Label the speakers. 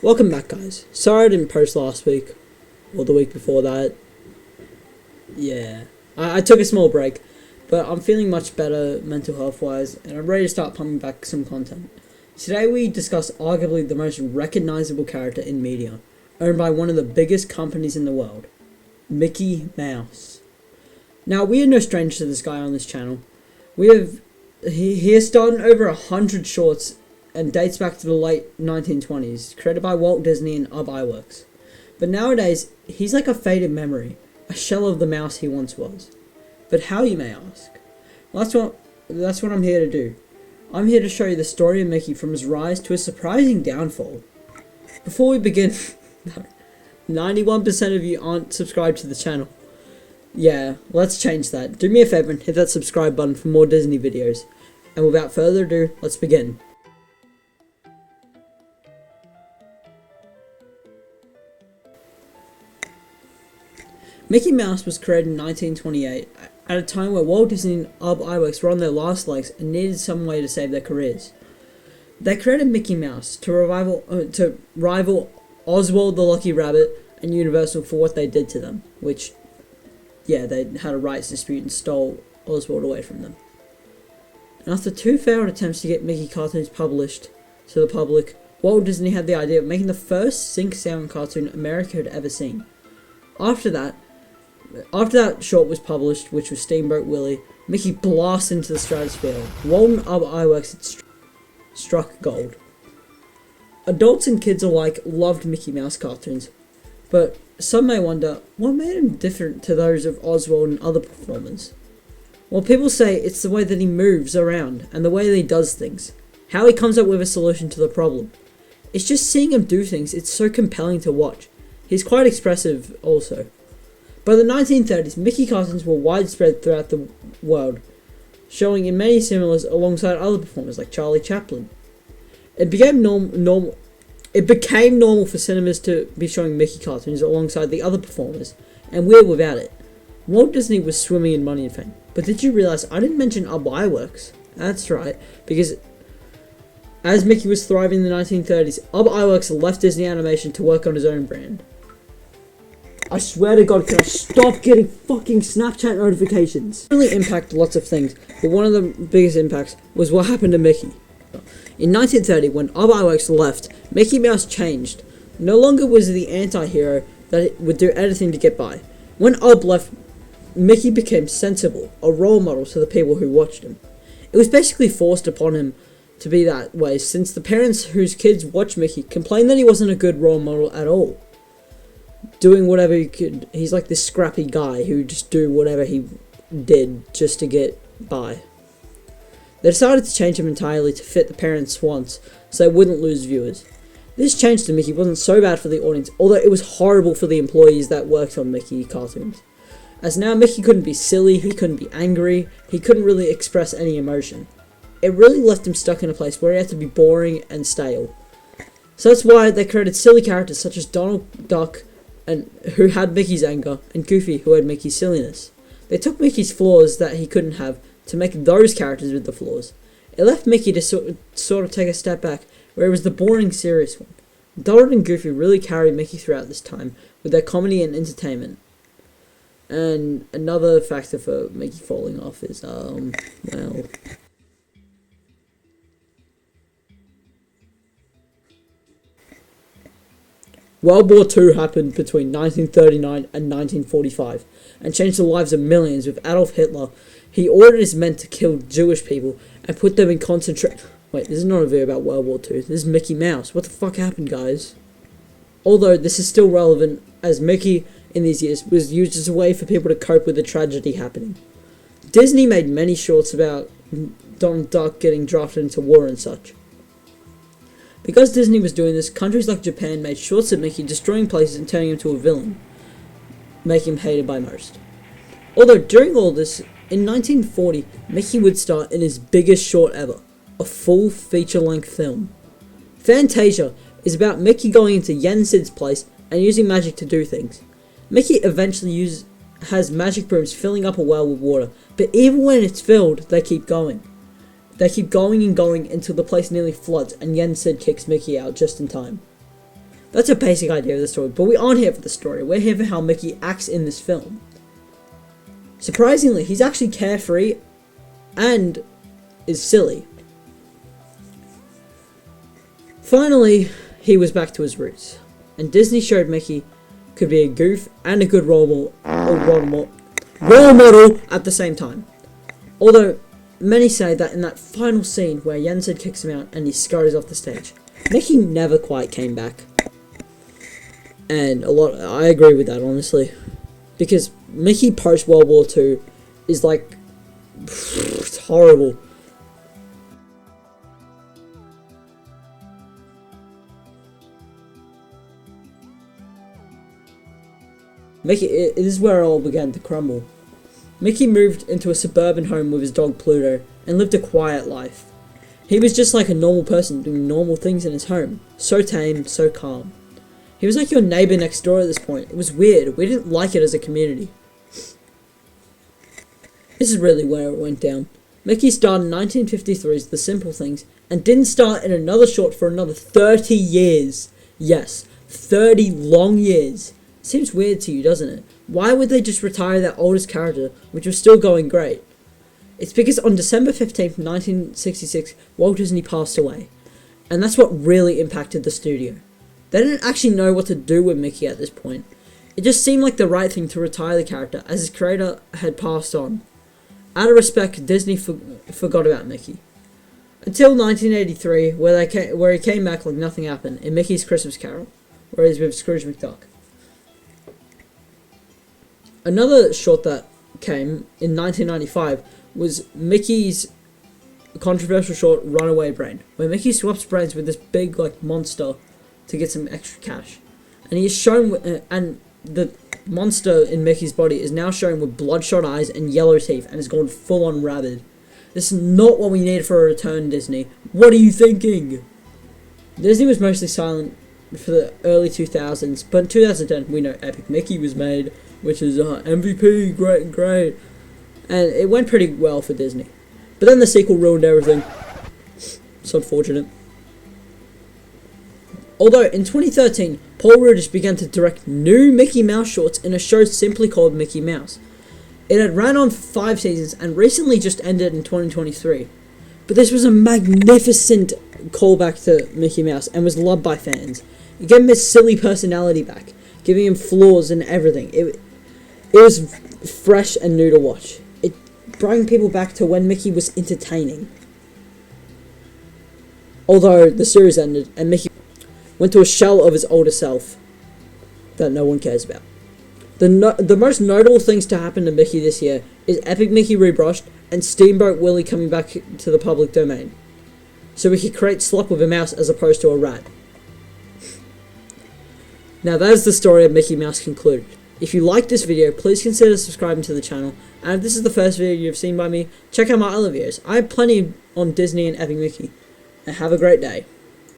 Speaker 1: Welcome back, guys. Sorry I didn't post last week, or the week before that. Yeah, I took a small break, but I'm feeling much better mental health wise, and I'm ready to start pumping back some content. Today we discuss arguably the most recognizable character in media, owned by one of the biggest companies in the world, Mickey Mouse. Now, we are no strangers to this guy on this channel. He has starred in over 100 shorts and dates back to the late 1920s, created by Walt Disney and Ub Iwerks. But nowadays, he's like a faded memory, a shell of the mouse he once was. But how, you may ask? Well, that's what I'm here to do. I'm here to show you the story of Mickey from his rise to his surprising downfall. Before we begin, 91% of you aren't subscribed to the channel. Yeah, let's change that. Do me a favor and hit that subscribe button for more Disney videos. And without further ado, let's begin. Mickey Mouse was created in 1928, at a time where Walt Disney and Ub Iwerks were on their last legs and needed some way to save their careers. They created Mickey Mouse to rival Oswald the Lucky Rabbit and Universal for what they did to them, which, yeah, they had a rights dispute and stole Oswald away from them. And after two failed attempts to get Mickey cartoons published to the public, Walt Disney had the idea of making the first sync-sound cartoon America had ever seen. After that short was published, which was Steamboat Willie, Mickey blasted into the stratosphere. Walt and Ub Iwerks had struck gold. Adults and kids alike loved Mickey Mouse cartoons, but some may wonder, what made him different to those of Oswald and other performers? Well, people say it's the way that he moves around, and the way that he does things. How he comes up with a solution to the problem. It's just seeing him do things, it's so compelling to watch. He's quite expressive also. By the 1930s, Mickey cartoons were widespread throughout the world, showing in many cinemas alongside other performers like Charlie Chaplin. It became normal for cinemas to be showing Mickey cartoons alongside the other performers, and weird without it. Walt Disney was swimming in money and fame. But did you realize I didn't mention Ub Iwerks? That's right, because as Mickey was thriving in the 1930s, Ub Iwerks left Disney Animation to work on his own brand. I swear to God, can I stop getting fucking Snapchat notifications? It really impacted lots of things, but one of the biggest impacts was what happened to Mickey. In 1930, when Ub Iwerks left, Mickey Mouse changed. No longer was he the anti-hero that would do anything to get by. When Ub left, Mickey became sensible, a role model to the people who watched him. It was basically forced upon him to be that way, since the parents whose kids watched Mickey complained that he wasn't a good role model at all. Doing whatever he could. He's like this scrappy guy who just do whatever he did just to get by. They decided to change him entirely to fit the parents' wants, so they wouldn't lose viewers. This change to Mickey wasn't so bad for the audience, although it was horrible for the employees that worked on Mickey cartoons. As now Mickey couldn't be silly, he couldn't be angry, he couldn't really express any emotion. It really left him stuck in a place where he had to be boring and stale. So that's why they created silly characters such as Donald Duck, who had Mickey's anger, and Goofy, who had Mickey's silliness. They took Mickey's flaws that he couldn't have to make those characters with the flaws. It left Mickey to sort of take a step back, where it was the boring, serious one. Donald and Goofy really carried Mickey throughout this time with their comedy and entertainment. And another factor for Mickey falling off is, World War II happened between 1939 and 1945 and changed the lives of millions. With Adolf Hitler, he ordered his men to kill Jewish people and put them in concentration. Wait, this is not a video about World War II. This is Mickey Mouse. What the fuck happened, guys? Although this is still relevant, as Mickey in these years was used as a way for people to cope with the tragedy happening. Disney made many shorts about Donald Duck getting drafted into war and such. Because Disney was doing this, countries like Japan made shorts of Mickey destroying places and turning him into a villain, making him hated by most. Although during all this, in 1940, Mickey would star in his biggest short ever, a full feature-length film. Fantasia is about Mickey going into Yen Sid's place and using magic to do things. Mickey eventually has magic brooms filling up a well with water, but even when it's filled, they keep going. They keep going and going until the place nearly floods and Yen Sid kicks Mickey out just in time. That's a basic idea of the story, but we aren't here for the story. We're here for how Mickey acts in this film. Surprisingly, he's actually carefree and is silly. Finally, he was back to his roots, and Disney showed Mickey could be a goof and a good role model at the same time. Although many say that in that final scene where Yensid kicks him out and he scurries off the stage, Mickey never quite came back. And I agree with that, honestly, because Mickey post World War II is like, it's horrible. Mickey, it is where it all began to crumble. Mickey moved into a suburban home with his dog Pluto and lived a quiet life. He was just like a normal person doing normal things in his home, so tame, so calm. He was like your neighbor next door at this point. It was weird. We didn't like it as a community. This is really where it went down. Mickey starred in 1953's The Simple Things and didn't star in another short for another 30 years. Yes, 30 long years. Seems weird to you, doesn't it? Why would they just retire their oldest character, which was still going great? It's because on December 15th, 1966, Walt Disney passed away. And that's what really impacted the studio. They didn't actually know what to do with Mickey at this point. It just seemed like the right thing to retire the character, as his creator had passed on. Out of respect, Disney forgot about Mickey. Until 1983, where he came back like nothing happened in Mickey's Christmas Carol, where he's with Scrooge McDuck. Another short that came in 1995 was Mickey's controversial short Runaway Brain, where Mickey swaps brains with this big monster to get some extra cash. And he is shown, and the monster in Mickey's body is now shown with bloodshot eyes and yellow teeth and is gone full on rabid. This is not what we need for a return, Disney. What are you thinking? Disney was mostly silent for the early 2000s, but in 2010 we know Epic Mickey was made, which is MVP, great. And it went pretty well for Disney. But then the sequel ruined everything. It's unfortunate. Although, in 2013, Paul Rudish began to direct new Mickey Mouse shorts in a show simply called Mickey Mouse. It had ran on 5 seasons and recently just ended in 2023. But this was a magnificent callback to Mickey Mouse and was loved by fans. It gave him his silly personality back, giving him flaws and everything. It was fresh and new to watch. It brought people back to when Mickey was entertaining. Although the series ended and Mickey went to a shell of his older self that no one cares about. The most notable things to happen to Mickey this year is Epic Mickey Rebrushed and Steamboat Willie coming back to the public domain. So we could create slop with a mouse as opposed to a rat. Now that is the story of Mickey Mouse concluded. If you liked this video, please consider subscribing to the channel, and if this is the first video you've seen by me, check out my other videos. I have plenty on Disney and Epic Mickey, and have a great day.